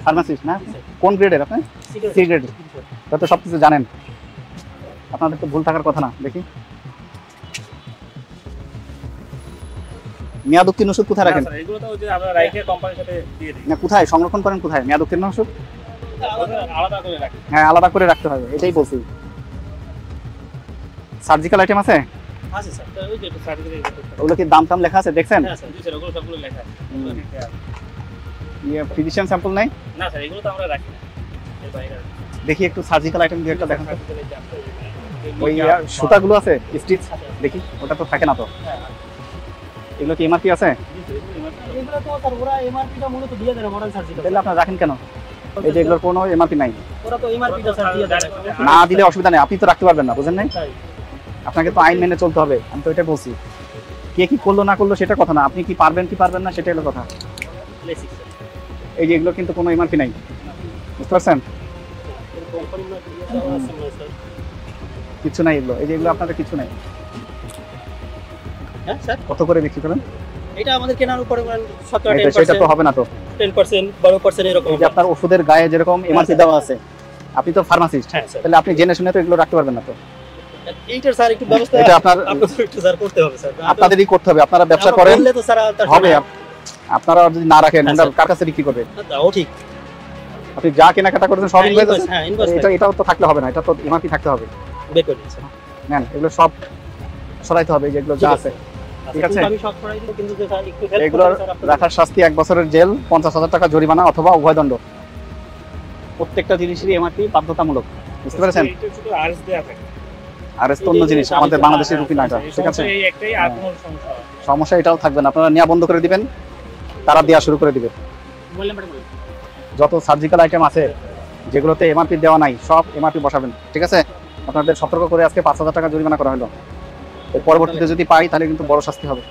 Pharmacist না? কোন গ্রেডের আপনি? C grade. তো সবকিছু জানেন, আপনাদের তো ভুল থাকার কথা না। দেখি মেয়াদ উত্তীর্ণ ওষুধ কোথায় রাখেন? এগুলো তো ওই যে আমরা রাইখে কোম্পানির সাথে দিয়ে দিই। না, কোথায় সংরক্ষণ করেন? কোথায় মেয়াদ উত্তীর্ণ ওষুধ? আলাদা করে রাখি। হ্যাঁ, আলাদা করে রাখতে হবে, এটাই বলছি। সার্জিক্যাল আইটেম আছে? আছে স্যার, ওই যে সার্টিফিকেট। ওগুলো কি দাম টাম লেখা আছে দেখছেন? হ্যাঁ স্যার, জি স্যার, ওগুলো সবগুলো লেখা আছে। ফিজিশিয়ান স্যাম্পল নাই? না স্যার, এগুলো তো আমরা রাখি না, এর বাইরে। দেখি একটু সার্জিক্যাল আইটেম দিয়ে একটা দেখেন তো। ওই সুতাগুলো আছে স্টিচ, দেখি ওটা তো থাকে না তো। এগুলো কি এমআরপি আছে? এগুলো তো স্যার ওরা এমআরপিটা মূলত দিয়ে দেয় মডার্ন সার্জিক্যাল। তাহলে আপনারা রাখেন কেন? এই যে এগুলোর কোনো এমআরপি নাই। ওরা তো এমআরপিটা স্যার দিয়ে দেয়। না দিলে অসুবিধা নেই, আপনি তো রাখতে পারবেন না, বুঝেন নাই? আপনাকে তো আইন মেনে চলতে হবে, আমি তো এটা বলছি। কে কি করলো না করলো সেটা কথা না, আপনি কি পারবেন কি পারবেন না সেটাই হলো কথা। এই যে এগুলো কিন্তু কোনো এমআরপি নাই, বুঝতে পারছেন? কিছু নাই এগুলো, এই যে এগুলো আপনাদের কিছু নাই। হ্যাঁ স্যার, কত করে বিক্রি করেন? এটা আমাদের কেনার উপরে 17 এটা সেটা তো হবে না তো। 10% 12% এরকম। এই যে আপনার ওষুধের গায়ে যেরকম এমআরপি দেওয়া আছে, আপনি তো ফার্মাসিস্ট, হ্যাঁ স্যার। তাহলে আপনি জেনে শুনে তো এগুলো রাখতে পারবেন না তো। এইটার স্যার একটু ব্যবস্থা এটা আপনার একটু স্যার করতে হবে স্যার। আপনাদেরই করতে হবে, আপনারা ব্যবসা করেন বললে তো স্যার হবে। আপনারা যদি না রাখেন কার কাছে বিক্রি করবে? ও ঠিক, আপনি যা কেনাকাটা করেছেন সব ইনভয়েস আছে। হ্যাঁ ইনভয়েস এটাও তো থাকলে হবে না, এটা তো এমআরপি থাকতে হবে। বের করে দিচ্ছি নেন, এগুলো সব সরাইতে হবে, যেগুলো যা আছে। ঠিক আছে, আমি সব করাই দেব, কিন্তু স্যার একটু হেল্প এগুলো করতে স্যার আপনাদের। রাখার শাস্তি 1 বছরের জেল, 50,000 টাকা জরিমানা অথবা উভয় দণ্ড। প্রত্যেকটা জিনিসেরই এমআরপি বাধ্যতামূলক, বুঝতে পেরেছেন? এটা শুধু আরএস দেয়া থাকে। আর এস তো অন্য জিনিস, আমাদের বাংলাদেশের রুপি না এটা, ঠিক আছে? এই একটাই, আর কোনো সমস্যা হবে না। সমস্যা এটাও থাকবে না, আপনারা নেওয়া বন্ধ করে দিবেন, তারা দেওয়া শুরু করে দিবে। বললাম ম্যাডাম, যত সার্জিক্যাল আইটেম আছে যেগুলোতে এমআরপি দেওয়া নাই সব এমআরপি বসাবেন, ঠিক আছে? আপনাদের সতর্ক করে আজকে 5,000 টাকা জরিমানা করা হলো। এর পরবর্তীতে যদি পাই তাহলে কিন্তু বড় শাস্তি হবে।